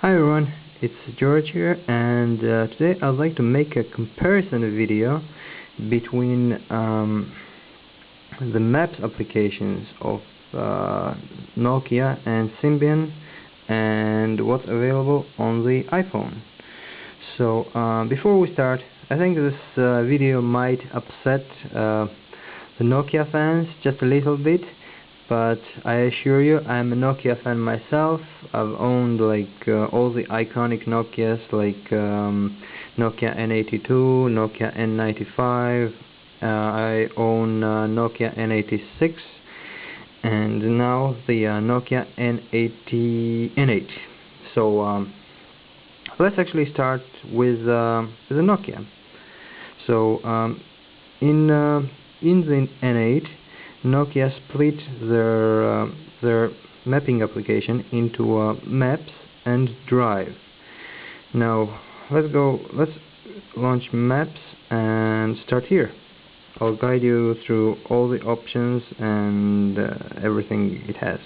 Hi everyone, it's George here, and today I'd like to make a comparison video between the Maps applications of Nokia and Symbian and what's available on the iPhone. So before we start, I think this video might upset the Nokia fans just a little bit, but I assure you, I'm a Nokia fan myself. I've owned all the iconic Nokias like Nokia N82, Nokia N95. I own Nokia N86, and now the Nokia N8. So let's actually start with the Nokia. So in the N8, Nokia split their mapping application into Maps and Drive. Now let's launch Maps and start here. I'll guide you through all the options and everything it has.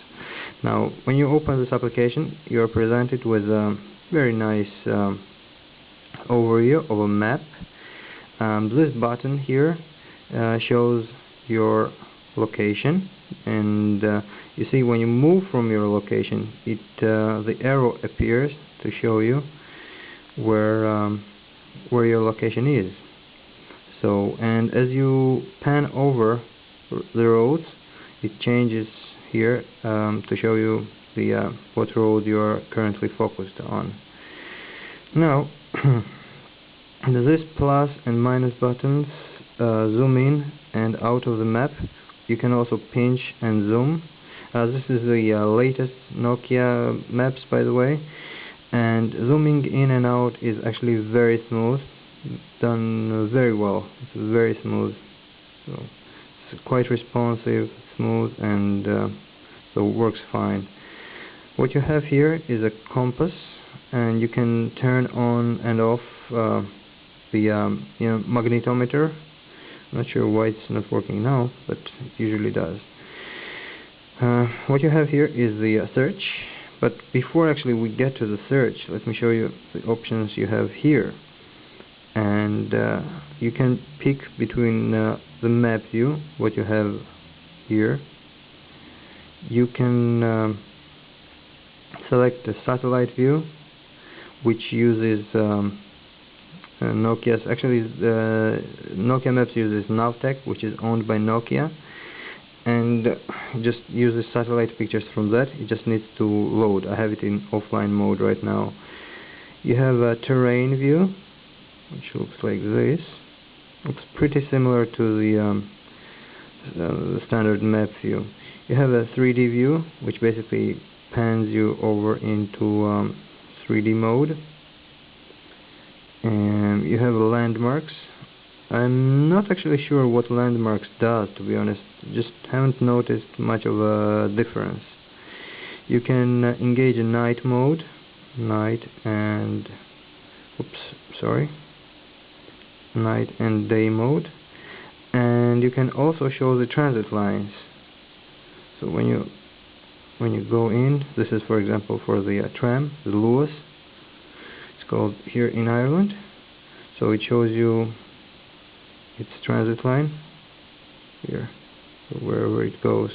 Now when you open this application, you're presented with a very nice overview of a map. This button here shows your location, and you see when you move from your location, the arrow appears to show you where your location is. So, and as you pan over the roads, it changes here to show you what road you are currently focused on. Now this plus and minus buttons zoom in and out of the map. You can also pinch and zoom. This is the latest Nokia Maps, by the way, and zooming in and out is actually very smooth, done very well. It's very smooth, so it's quite responsive, smooth, and so it works fine. What you have here is a compass, and you can turn on and off the magnetometer. I'm not sure why it's not working now, but it usually does. What you have here is the search, but before actually we get to the search, let me show you the options you have here. And you can pick between the map view, what you have here. You can select the satellite view, which uses Nokia's, actually Nokia Maps uses Navtec, which is owned by Nokia, and just uses satellite pictures from that. It just needs to load. I have it in offline mode right now. You have a terrain view, which looks like this. Looks pretty similar to the standard map view. You have a 3D view, which basically pans you over into 3D mode. And you have landmarks. I'm not actually sure what landmarks does, to be honest. Just haven't noticed much of a difference. You can engage in night mode, night and day mode, and you can also show the transit lines. So when you go in, this is for example for the tram, the Lewis. It's called here in Ireland, so it shows you its transit line here, so wherever it goes,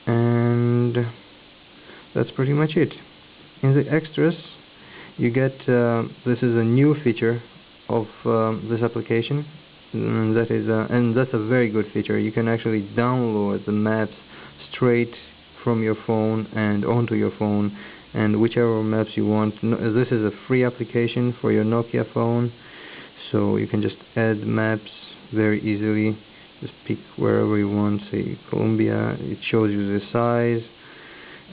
and that's pretty much it. In the extras, you get this is a new feature of this application, and that's a very good feature. You can actually download the maps straight from your phone and onto your phone, and whichever maps you want. This is a free application for your Nokia phone, so you can just add maps very easily. Just pick wherever you want, say Colombia. It shows you the size,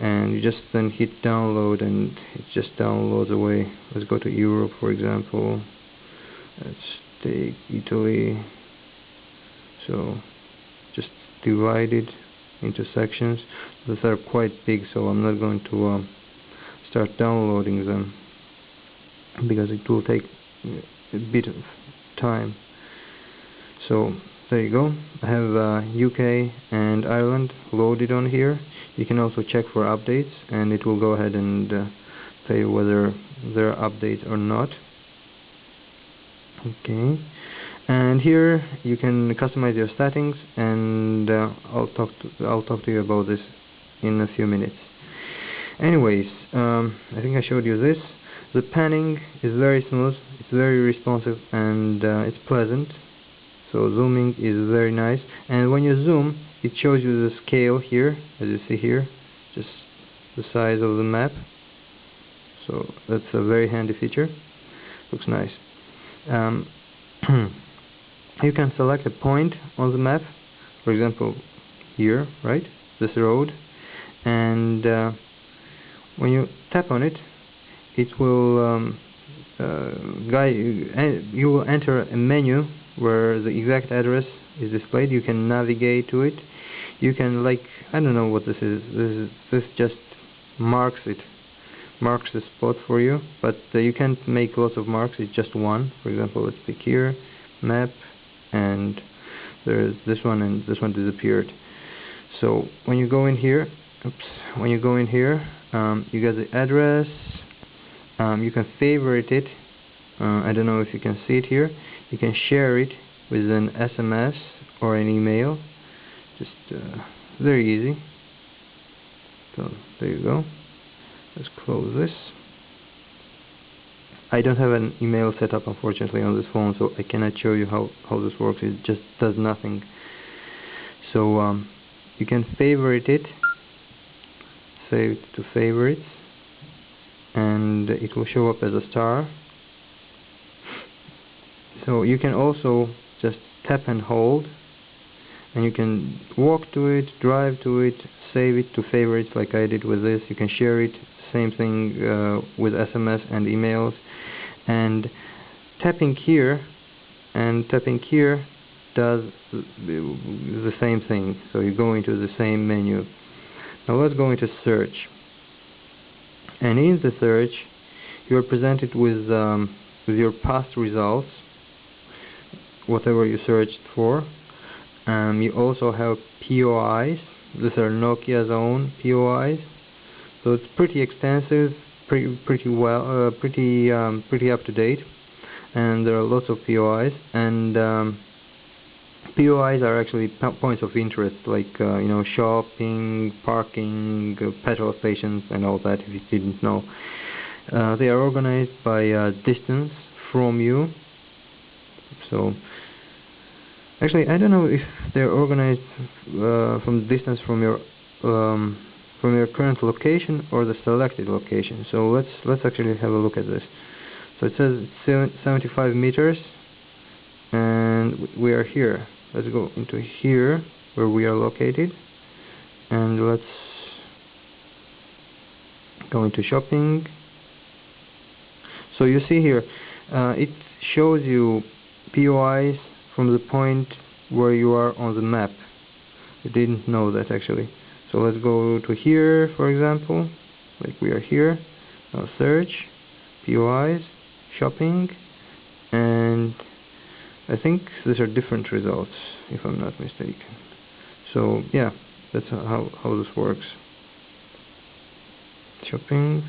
and you just then hit download, and it just downloads away. Let's go to Europe, for example. Let's take Italy. So just divide it into sections. These are quite big, so I'm not going to start downloading them because it will take a bit of time. So there you go. I have UK and Ireland loaded on here. You can also check for updates, and it will go ahead and tell you whether there are updates or not. Okay, and here you can customize your settings, and I'll talk to you about this in a few minutes. Anyways, I think I showed you this. The panning is very smooth, it's very responsive, and it's pleasant. So zooming is very nice, and when you zoom, it shows you the scale here, as you see here, just the size of the map. So that's a very handy feature. Looks nice. You can select a point on the map, for example here, right, this road, and when you tap on it, it will guide you, and you will enter a menu where the exact address is displayed. You can navigate to it. You can, like, I don't know what this is. This just marks it, marks the spot for you. But you can't make lots of marks. It's just one. For example, let's pick here, map, and there's this one, and this one disappeared. So when you go in here, you get the address. You can favorite it. I don't know if you can see it here. You can share it with an SMS or an email. Just very easy. So there you go. Let's close this. I don't have an email set up, unfortunately, on this phone, so I cannot show you how this works. It just does nothing. So you can favorite it, save it to favorites, and it will show up as a star. So you can also just tap and hold, and you can walk to it, drive to it, save it to favorites like I did with this. You can share it, same thing with SMS and emails. And tapping here and tapping here does the same thing. So you go into the same menu. Now let's go into search. And in the search, you are presented with your past results, whatever you searched for. You also have POIs. These are Nokia's own POIs. So it's pretty extensive, pretty up to date, and there are lots of POIs. And POIs are actually points of interest, like shopping, parking, petrol stations, and all that. If you didn't know, they are organized by distance from you. So actually, I don't know if they're organized from distance from your current location or the selected location. So let's actually have a look at this. So it says it's 75 meters, and we are here. Let's go into here where we are located, and let's go into shopping. So you see here, it shows you POIs from the point where you are on the map. You didn't know that, actually. So let's go to here, for example, like we are here. Now search, POIs, shopping, and I think these are different results, if I'm not mistaken. So yeah, that's how this works. Shopping.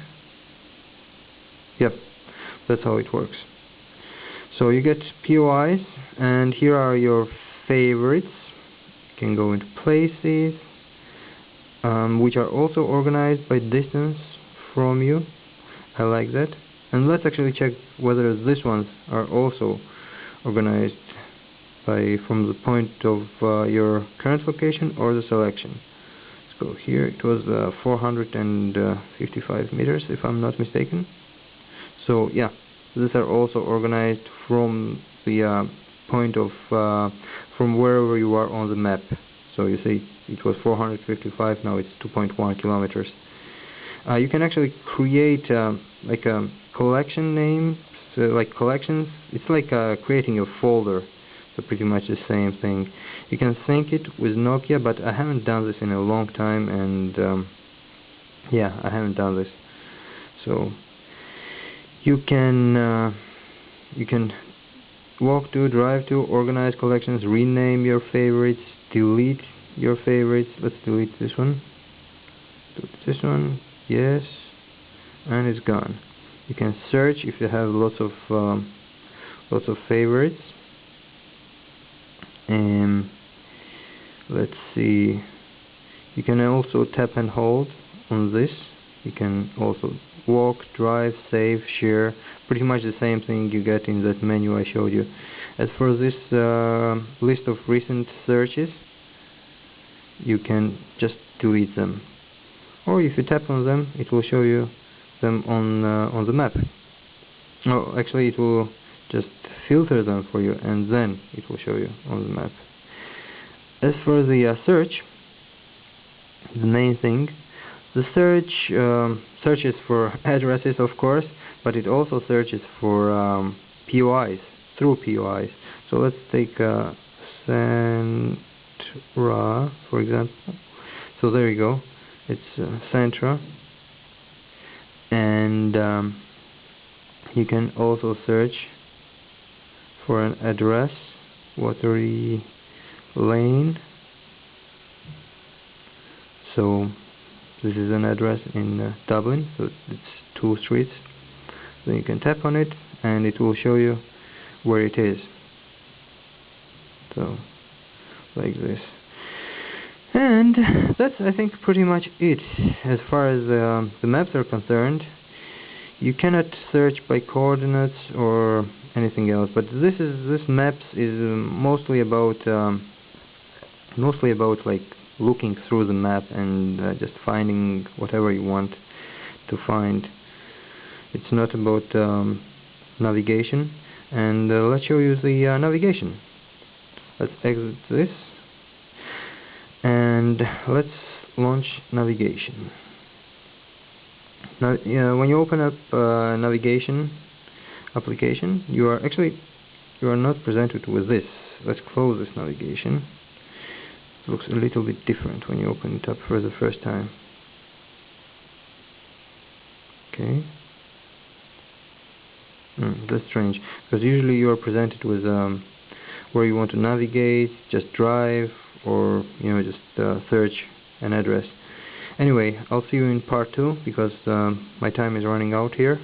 Yep, that's how it works. So you get POIs, and here are your favorites. You can go into places, which are also organized by distance from you. I like that. And let's actually check whether these ones are also organized from the point of your current location or the selection. Let's go here. It was 455 meters, if I'm not mistaken. So yeah, these are also organized from the point of from wherever you are on the map. So you see, it was 455. Now it's 2.1 kilometers. You can actually create like a collection name, so like collections. It's like creating a folder. So pretty much the same thing. You can sync it with Nokia, but I haven't done this in a long time, and yeah, I haven't done this. So you can walk to, drive to, organize collections, rename your favorites, delete your favorites. Let's delete this one. Delete this one. Yes. and it's gone. You can search if you have lots of favorites. Let's see. You can also tap and hold on this. You can also walk, drive, save, share. Pretty much the same thing you get in that menu I showed you. As for this list of recent searches, you can just delete them, or if you tap on them, it will show you them on the map. Oh, actually, it will just filter them for you, and then it will show you on the map. As for the search, the main thing, the search searches for addresses, of course, but it also searches for POIs, through POIs. So let's take Centra, for example. So there you go, it's Centra, and you can also search for an address, Watery Lane. So this is an address in Dublin, so it's 2 streets. So you can tap on it and it will show you where it is. So like this. And that's, I think, pretty much it as far as the maps are concerned. You cannot search by coordinates or anything else, but this maps is mostly about like looking through the map and just finding whatever you want to find. It's not about navigation. And let's show you the navigation. Let's exit this and let's launch navigation. Now, when you open up navigation application, you are not presented with this. Let's close this navigation. It looks a little bit different when you open it up for the first time. Okay. That's strange, because usually you are presented with where you want to navigate, just drive, or just search an address. Anyway, I'll see you in part 2 because my time is running out here.